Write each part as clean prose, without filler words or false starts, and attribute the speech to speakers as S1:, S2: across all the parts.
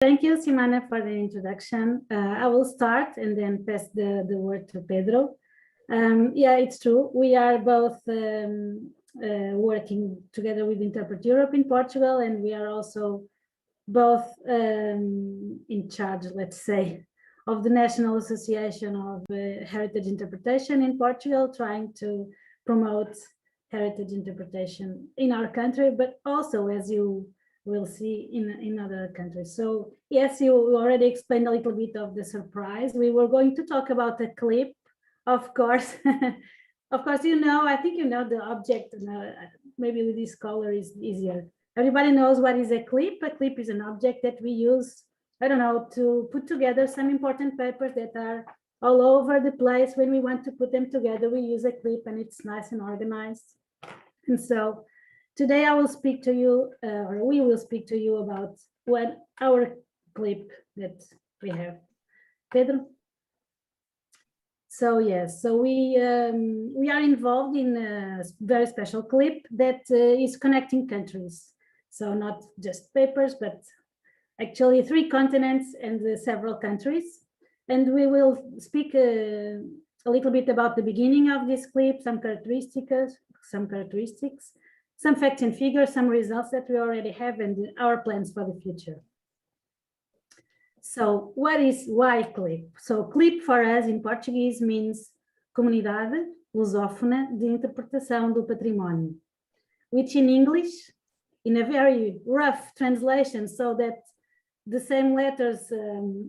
S1: Thank you, Simana, for the introduction. I will start and then pass the word to Pedro. Yeah, it's true. We are both working together with Interpret Europe in Portugal, and we are also both in charge, let's say, of the National Association of Heritage Interpretation in Portugal, trying to promote heritage interpretation in our country, but also, as you will see, in other countries. So yes, you already explained a little bit of the surprise. We were going to talk about a clip, of course. Of course, you know, I think you know the object. Maybe with this color is easier. Everybody knows what is a clip. A clip is an object that we use, I don't know, to put together some important papers that are all over the place. When we want to put them together, we use a clip and it's nice and organized. And so today I will speak to you, or we will speak to you about what our clip that we have. Pedro? So yes, so we are involved in a very special clip that is connecting countries. So not just papers, but actually 3 continents and several countries. And we will speak a little bit about the beginning of this clip, some characteristics, some facts and figures, some results that we already have, and our plans for the future. So why clip? So clip for us in Portuguese means Comunidade Lusófona de Interpretação do Património, which in English, in a very rough translation so that the same letters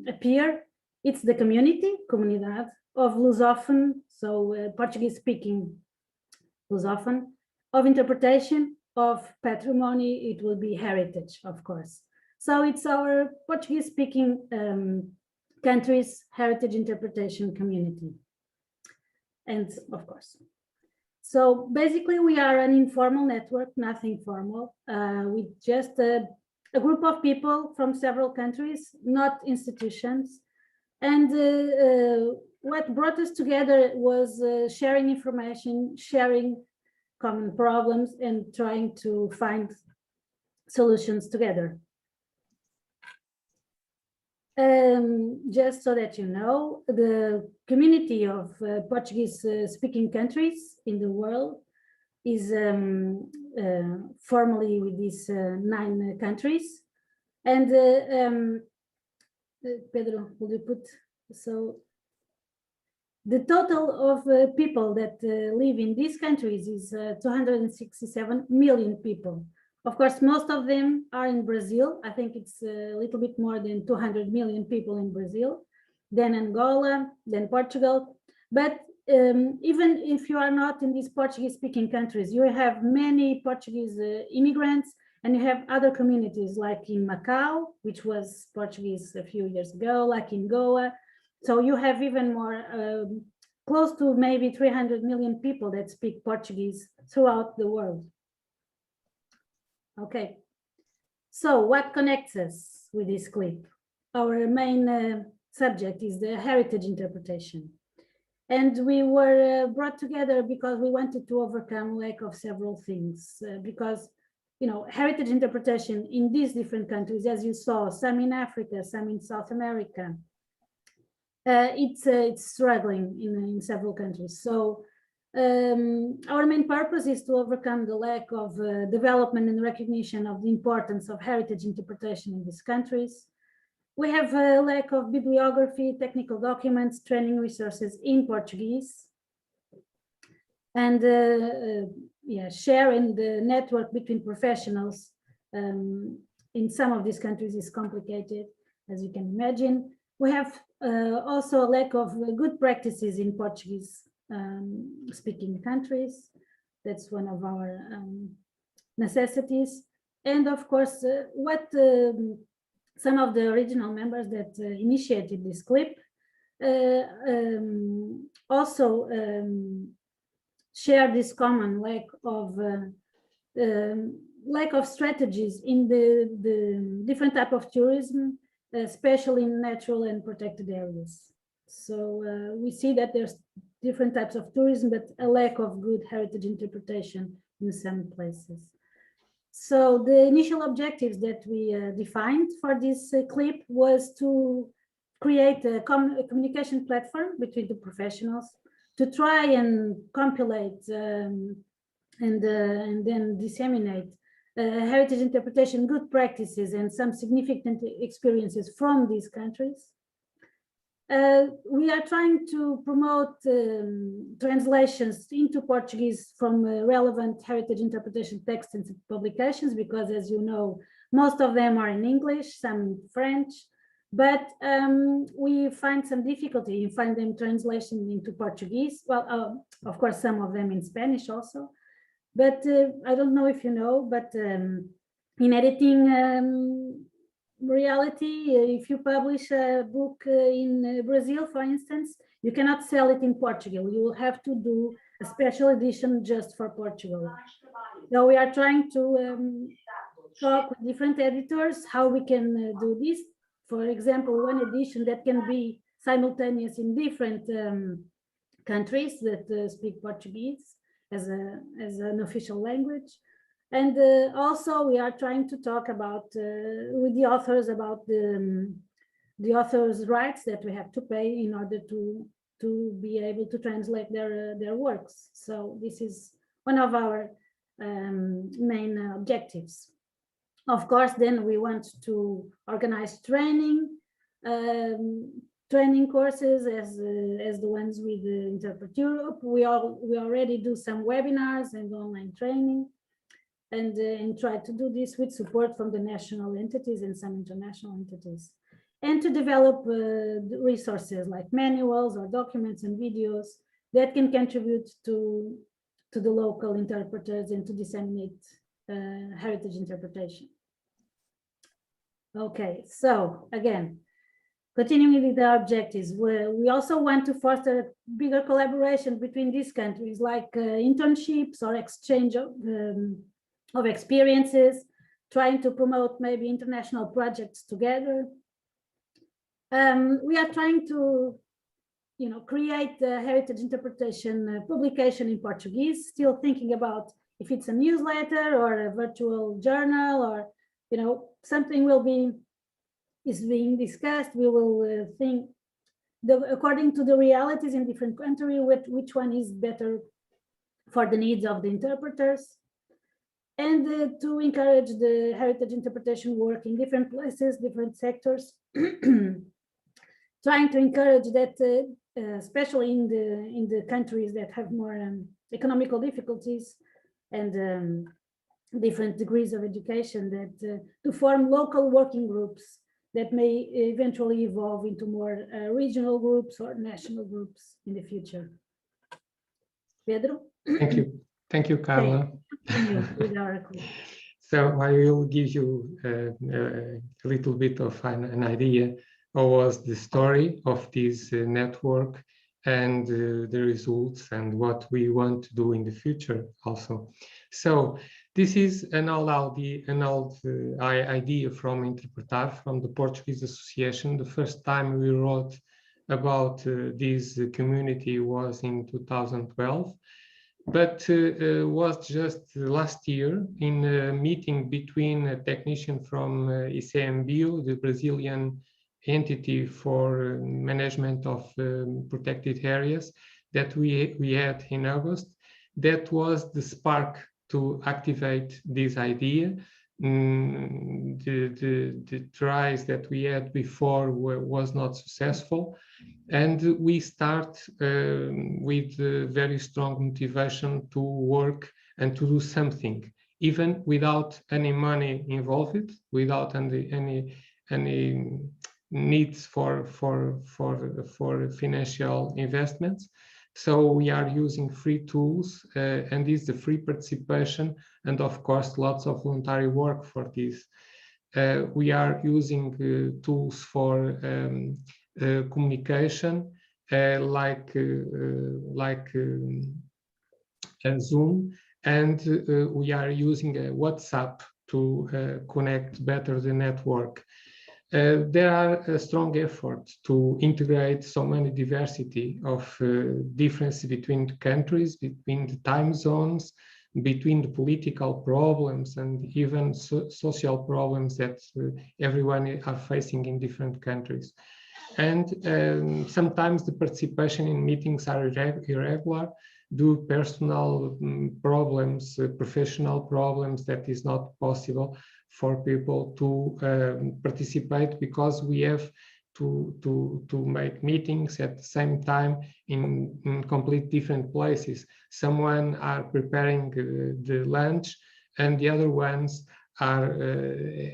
S1: appear, it's the community, Comunidade, of Lusophone, so Portuguese speaking Lusophone, of interpretation of patrimony. It will be heritage, of course. So it's our Portuguese speaking countries' heritage interpretation community. And of course. So basically we are an informal network, nothing formal, with just a group of people from several countries, not institutions. And what brought us together was sharing information, sharing common problems, and trying to find solutions together. Just so that you know, the community of Portuguese speaking countries in the world is formally with these 9 countries. And Pedro, will you put, so the total of people that live in these countries is 267 million people. Of course, most of them are in Brazil. I think it's a little bit more than 200 million people in Brazil, then Angola, then Portugal. But even if you are not in these Portuguese speaking countries, you have many Portuguese immigrants, and you have other communities like in Macau, which was Portuguese a few years ago, like in Goa. So you have even more, close to maybe 300 million people that speak Portuguese throughout the world. Okay, so what connects us with this clip? Our main subject is the heritage interpretation. And we were brought together because we wanted to overcome lack of several things, because you know, heritage interpretation in these different countries, as you saw, some in Africa, some in South America, it's struggling in several countries. So our main purpose is to overcome the lack of development and recognition of the importance of heritage interpretation in these countries. We have a lack of bibliography, technical documents, training resources in Portuguese. And yeah, sharing the network between professionals in some of these countries is complicated, as you can imagine. We have also a lack of good practices in Portuguese speaking countries. That's one of our necessities. And of course, what some of the original members that initiated this clip also share this common lack of strategies in the different type of tourism, especially in natural and protected areas. So we see that there's different types of tourism, but a lack of good heritage interpretation in some places. So the initial objectives that we defined for this clip was to create a communication platform between the professionals to try and compilate and then disseminate heritage interpretation good practices and some significant experiences from these countries. We are trying to promote translations into Portuguese from relevant heritage interpretation texts and publications, because as you know, most of them are in English, some in French, but we find some difficulty in finding translation into Portuguese. Well, of course, some of them in Spanish also, but I don't know if you know, but in editing reality, if you publish a book in Brazil, for instance, you cannot sell it in Portugal. You will have to do a special edition just for Portugal. So we are trying to talk with different editors how we can do this. For example, one edition that can be simultaneous in different countries that speak Portuguese as an official language. And also we are trying to talk about with the authors about the authors' rights that we have to pay in order to be able to translate their works. So this is one of our main objectives. Of course, then we want to organize training courses as the ones with Interpret Europe. We already do some webinars and online training. And try to do this with support from the national entities and some international entities, and to develop resources like manuals or documents and videos that can contribute to the local interpreters and to disseminate heritage interpretation. Okay, so again, continuing with the objectives, we also want to foster bigger collaboration between these countries, like internships or exchange of experiences, trying to promote maybe international projects together. We are trying to, create the heritage interpretation publication in Portuguese, still thinking about if it's a newsletter or a virtual journal or, something is being discussed. We will think according to the realities in different countries, which one is better for the needs of the interpreters. And to encourage the heritage interpretation work in different places, different sectors, trying to encourage that, especially in the countries that have more economical difficulties and different degrees of education, that to form local working groups that may eventually evolve into more regional groups or national groups in the future. Pedro?
S2: Thank you. Thank you, Carla. So I will give you a little bit of an idea of what was the story of this network and the results and what we want to do in the future also. So this is an old idea from Interpretar, from the Portuguese Association. The first time we wrote about this community was in 2012. But was just last year in a meeting between a technician from ICMBio, the Brazilian entity for management of protected areas, that we had in August. That was the spark to activate this idea. The tries that we had before was not successful, and we start with very strong motivation to work and to do something, even without any money involved, without any needs for financial investments. So we are using free tools, and this is the free participation, and of course lots of voluntary work for this. We are using tools for communication, like Zoom, and we are using WhatsApp to connect better the network. There are a strong effort to integrate so many diversity of differences between countries, between the time zones, between the political problems and even social problems that everyone are facing in different countries. And sometimes the participation in meetings are irregular due to personal problems, professional problems, that is not possible for people to participate, because we have to make meetings at the same time in complete different places. Someone are preparing the lunch and the other ones are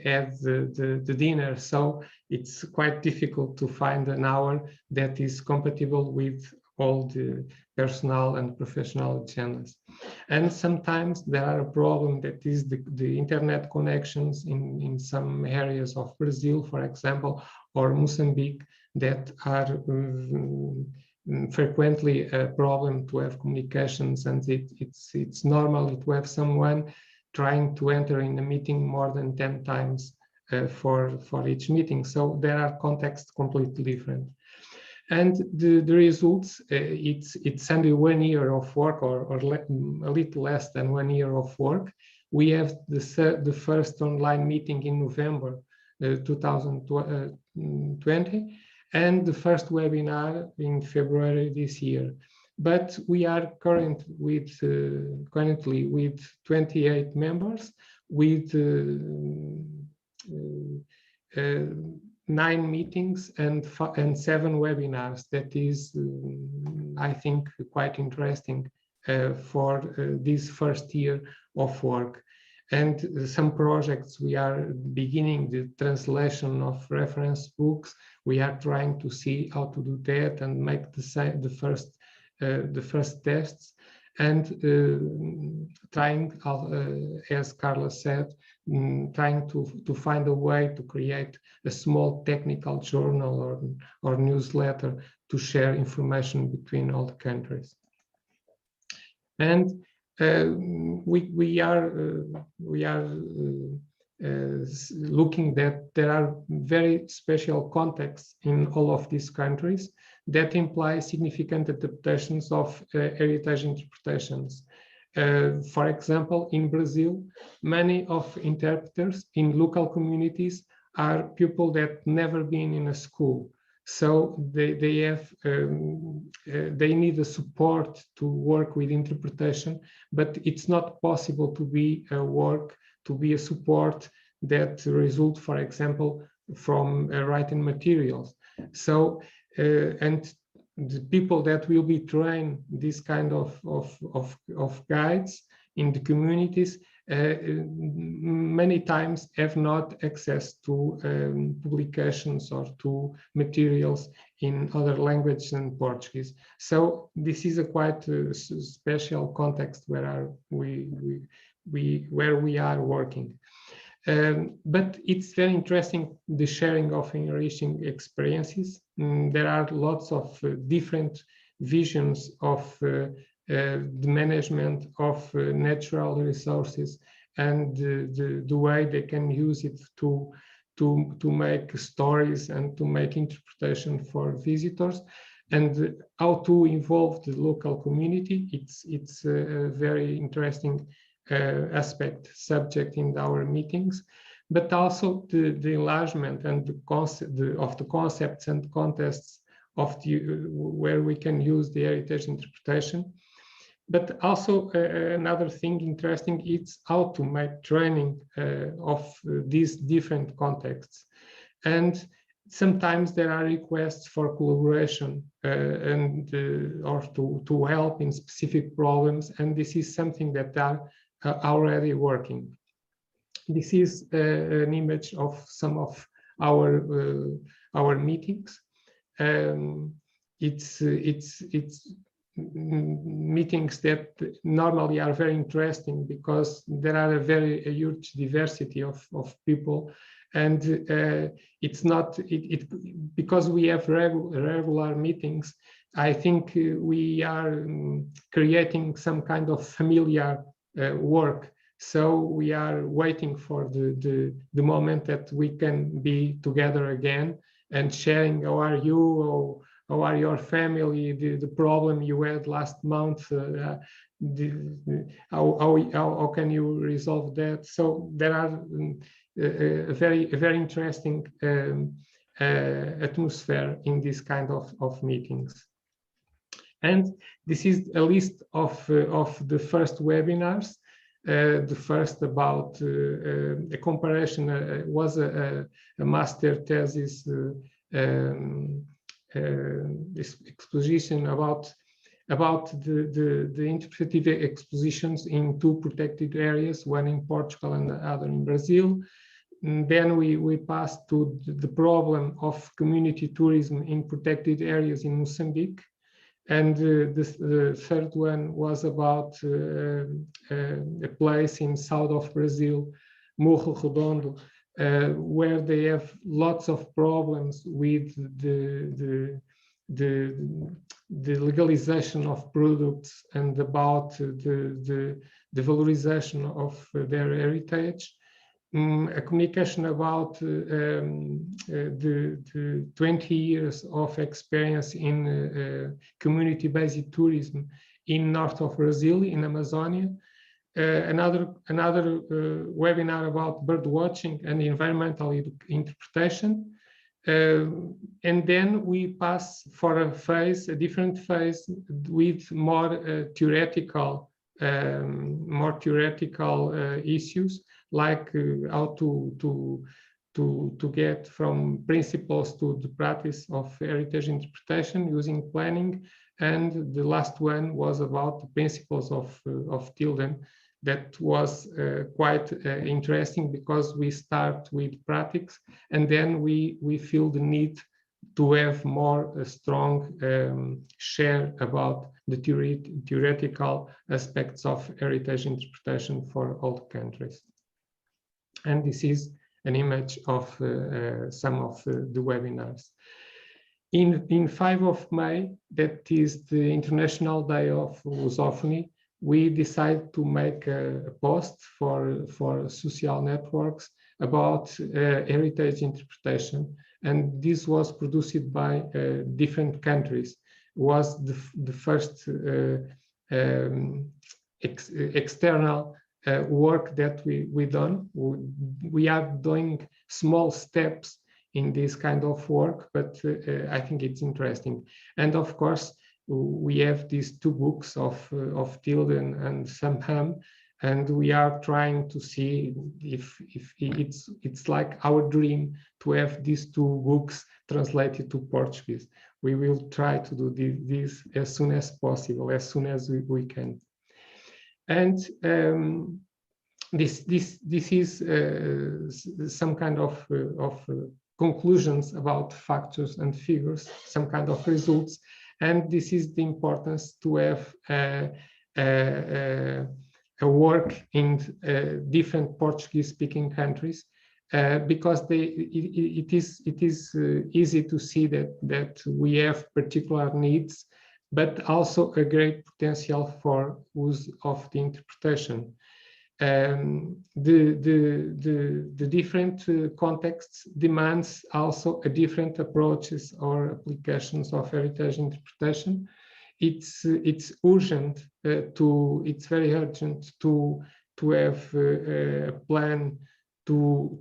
S2: at the dinner. So it's quite difficult to find an hour that is compatible with all the personal and professional agendas. And sometimes there are a problem that is the internet connections in some areas of Brazil, for example, or Mozambique, that are frequently a problem to have communications, and it's normal to have someone trying to enter in a meeting more than 10 times for each meeting. So there are contexts completely different. And the results, it's only 1 year of work, or a little less than 1 year of work. We have the first online meeting in November 2020, and the first webinar in February this year. But we are currently with 28 members, with 9 meetings and 7 webinars. That is, I think, quite interesting for this first year of work. And some projects, we are beginning the translation of reference books. We are trying to see how to do that and make the first tests, and trying, as Carla said, trying to find a way to create a small technical journal or newsletter to share information between all the countries. And we are looking that there are very special contexts in all of these countries that imply significant adaptations of heritage interpretations. For example, in Brazil, many of interpreters in local communities are people that never been in a school. So they need a support to work with interpretation, but it's not possible to be a support that result, for example, from writing materials. So and the people that will be trained this kind of guides in the communities many times have not access to publications or to materials in other languages than Portuguese. So this is a quite special context where we are working. But it's very interesting, the sharing of enriching experiences. There are lots of different visions of the management of natural resources and the way they can use it to make stories and to make interpretation for visitors, and how to involve the local community. It's a very interesting subject in our meetings, but also the enlargement and the concept of the concepts and contests of where we can use the heritage interpretation. But also another thing interesting is how to make training of these different contexts. And sometimes there are requests for collaboration and or to help in specific problems, and this is something that are already working. This is an image of some of our meetings. It's meetings that normally are very interesting because there are a huge diversity of people, and it's not because we have regular meetings. I think we are creating some kind of familiar work. So we are waiting for the moment that we can be together again and sharing how are you, how are your family, the problem you had last month, how can you resolve that? So there are a very interesting atmosphere in this kind of meetings. And this is a list of the first webinars. The first about a comparison was a master thesis this exposition about the interpretive expositions in 2 protected areas, one in Portugal and the other in Brazil. And then we passed to the problem of community tourism in protected areas in Mozambique. And the third one was about a place in south of Brazil, Morro Redondo, where they have lots of problems with the legalization of products and about the valorization of their heritage. A communication about the 20 years of experience in community-based tourism in north of Brazil, in Amazonia. Another webinar about bird watching and environmental interpretation. And then we pass for a different phase with more theoretical issues, like how to get from principles to the practice of heritage interpretation using planning. And the last one was about the principles of Tilden. That was quite interesting, because we start with practice and then we feel the need to have more strong share about the theoretical aspects of heritage interpretation for all countries. And this is an image of some of the webinars. In 5 of May, that is the International Day of Lusophony, we decided to make a post for social networks about heritage interpretation. And this was produced by different countries. It was the first external work that we done. We are doing small steps in this kind of work, but I think it's interesting. And of course, we have these 2 books of Tilden and Samham, and we are trying to see if it's like our dream to have these 2 books translated to Portuguese. We will try to do this as soon as possible, as soon as we can. And this is some kind of conclusions about factors and figures, some kind of results. And this is the importance to have a work in different Portuguese-speaking countries, because it is easy to see that we have particular needs, but also a great potential for use of the interpretation. The different contexts demands also a different approaches or applications of heritage interpretation. It's urgent it's very urgent to have a plan to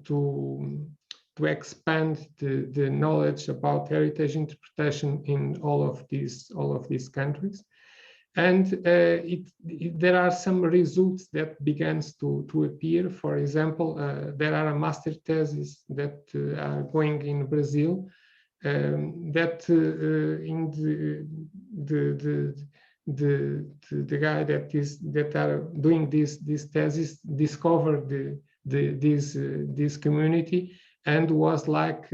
S2: expand the knowledge about heritage interpretation in all of these countries. And there are some results that begins to appear. For example, there are a master thesis that are going in Brazil, that in the guy that are doing this thesis discovered this community and was like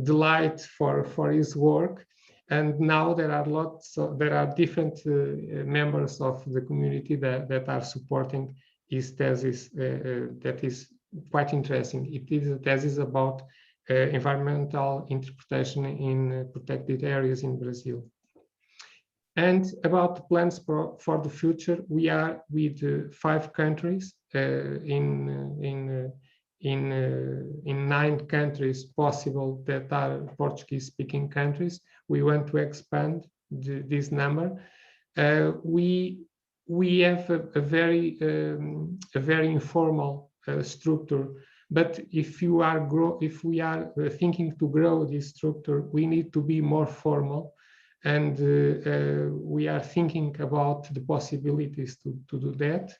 S2: delight for his work. And now there are different members of the community that are supporting his thesis. That is quite interesting. It is a thesis about environmental interpretation in protected areas in Brazil. And about the plans for the future, we are with 5 countries in in 9 countries possible that are Portuguese-speaking countries. We want to expand this number. We have a very informal structure, but if we are thinking to grow this structure, we need to be more formal, and we are thinking about the possibilities to do that.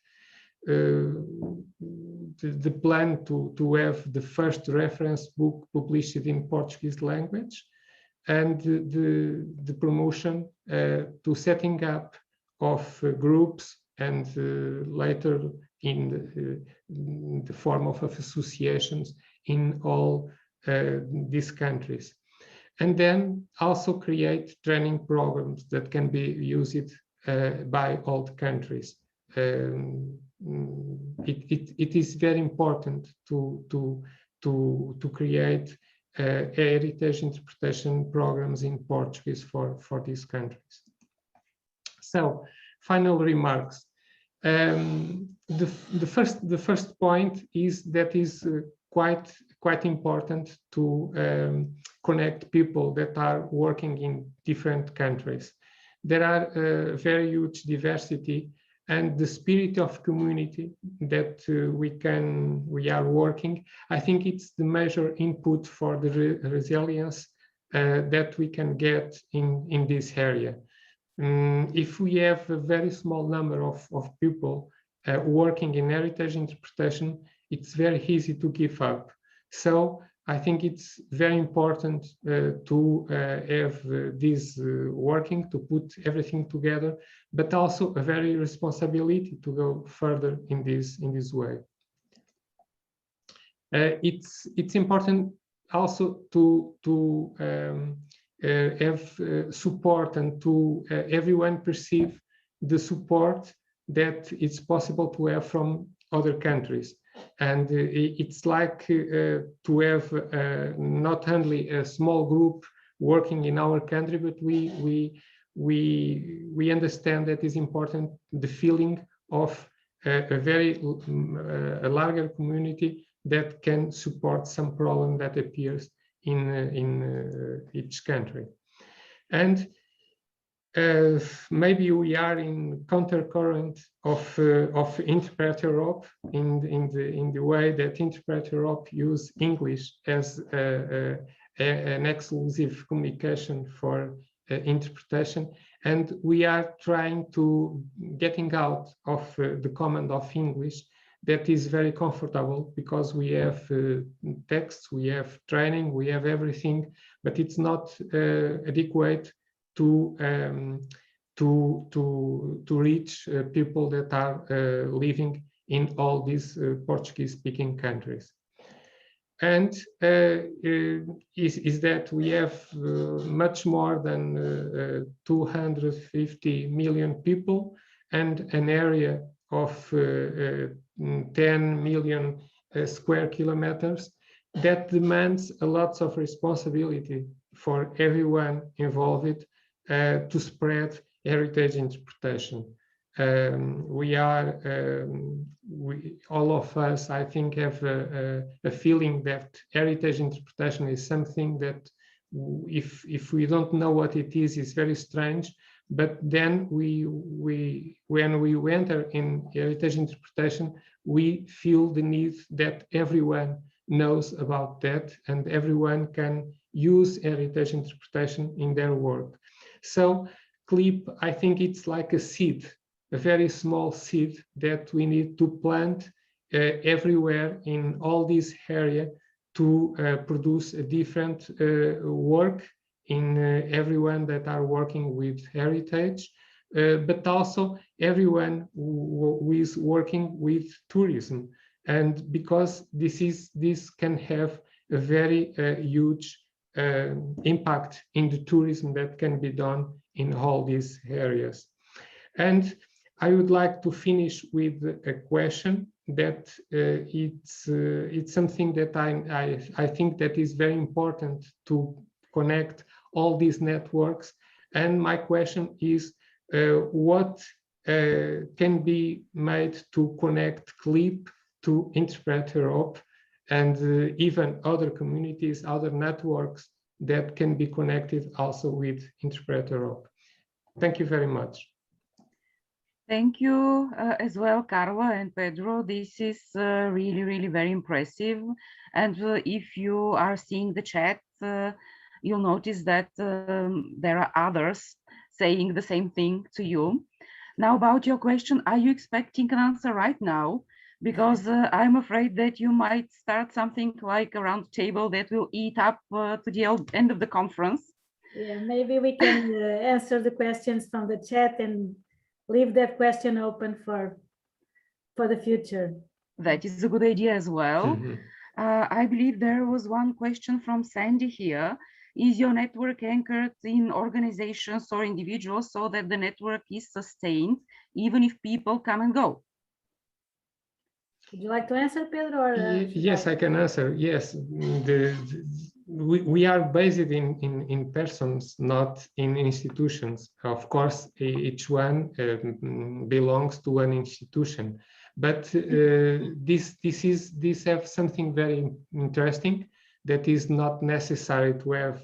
S2: The plan to have the first reference book published in Portuguese language, and the promotion to setting up of groups, and later in the form of associations in all these countries. And then also create training programs that can be used by all the countries. It is very important to create heritage interpretation programs in Portuguese for these countries. So, final remarks. The first point is that is quite important to connect people that are working in different countries. There are very huge diversity, and the spirit of community that we are working, I think it's the major input for the resilience that we can get in this area. If we have a very small number of people working in heritage interpretation, it's very easy to give up. So I think it's very important to have this working, to put everything together, but also a very responsibility to go further in this way. It's important also to have support, and to everyone perceive the support that it's possible to have from other countries. And it's like to have not only a small group working in our country, but we understand that it's important, the feeling of a larger community that can support some problem that appears in each country. And maybe we are in countercurrent of Interpret Europe in the way that Interpret Europe use English as an exclusive communication for interpretation, and we are trying to getting out of the command of English that is very comfortable, because we have texts, we have training, we have everything, but it's not adequate to reach people that are living in all these Portuguese-speaking countries. And is that we have much more than 250 million people, and an area of 10 million square kilometers that demands a lot of responsibility for everyone involved to spread heritage interpretation. All of us, I think, have a feeling that heritage interpretation is something that, if we don't know what it is very strange. But then when we enter in heritage interpretation, we feel the need that everyone knows about that, and everyone can use heritage interpretation in their work. So CLIP, I think it's like a seed, a very small seed that we need to plant everywhere in all this area to produce a different work in everyone that are working with heritage, but also everyone who is working with tourism. And because this can have a very huge impact in the tourism that can be done in all these areas. And I would like to finish with a question that it's something that I think that is very important to connect all these networks. And my question is, what can be made to connect CLIP to Interpret Europe, and even other communities, other networks that can be connected also with Interpreter Op. Thank you very much.
S3: Thank you as well, Carla and Pedro. This is really, really very impressive. And if you are seeing the chat, you'll notice that there are others saying the same thing to you. Now, about your question, are you expecting an answer right now? Because I'm afraid that you might start something like a round table that will eat up to the end of the conference.
S1: Yeah, maybe we can answer the questions from the chat and leave that question open for the future.
S3: That is a good idea as well. I believe there was one question from Sandy here. Is your network anchored in organizations or individuals so that the network is sustained even if people come and go?
S1: Would you like to answer, Pedro? Or,
S2: yes, I can answer. Yes, we are based in persons, not in institutions. Of course, each one belongs to an institution, but this has something very interesting, that is not necessary to have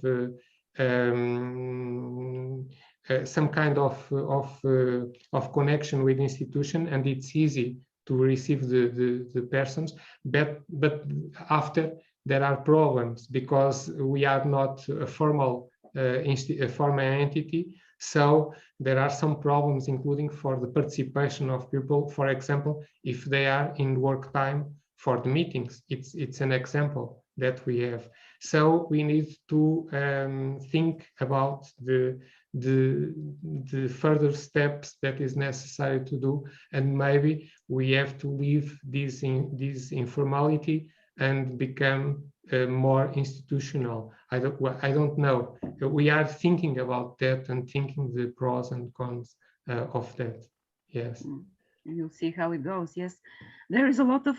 S2: some kind of connection with institution, and it's easy to receive the persons, but after there are problems because we are not a formal entity, so there are some problems, including for the participation of people. For example, if they are in work time for the meetings, it's an example that we have. So we need to think about the further steps that is necessary to do, and maybe we have to leave this informality and become more institutional. I don't know. We are thinking about that and thinking the pros and cons of that. Yes.
S3: You'll see how it goes. Yes, there is a lot of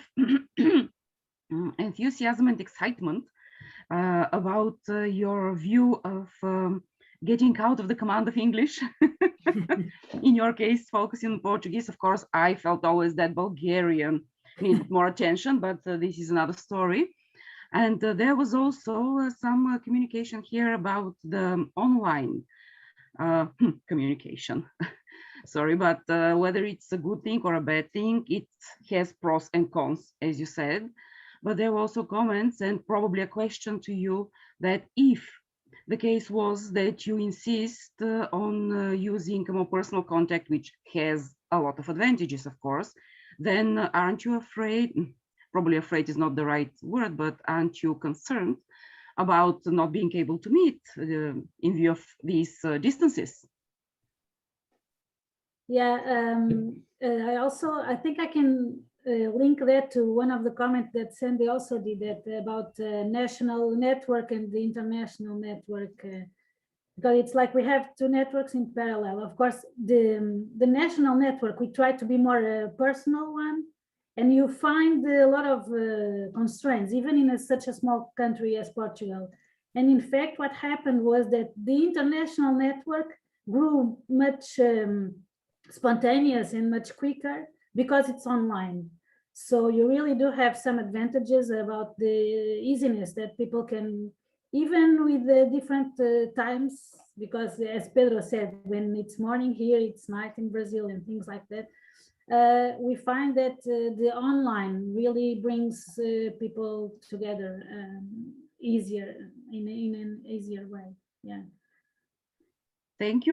S3: enthusiasm and excitement about your view of getting out of the command of English. In your case, focusing on Portuguese. Of course, I felt always that Bulgarian needed more attention, but this is another story. And there was also some communication here about the online communication. Sorry, but whether it's a good thing or a bad thing, it has pros and cons, as you said. But there were also comments and probably a question to you that if the case was that you insist on using a more personal contact, which has a lot of advantages, of course, then aren't you afraid, probably afraid is not the right word, but aren't you concerned about not being able to meet in view of these distances?
S1: Yeah, I think I can link that to one of the comments that Sandy also did, that about national network and the international network, because it's like we have two networks in parallel. Of course, the national network, we try to be more a personal one, and you find a lot of constraints, even in such a small country as Portugal. And in fact, what happened was that the international network grew much spontaneous and much quicker because it's online. So you really do have some advantages about the easiness that people can, even with the different times, because as Pedro said, when it's morning here, it's night in Brazil and things like that. We find that the online really brings people together easier, in an easier way. Yeah.
S3: Thank you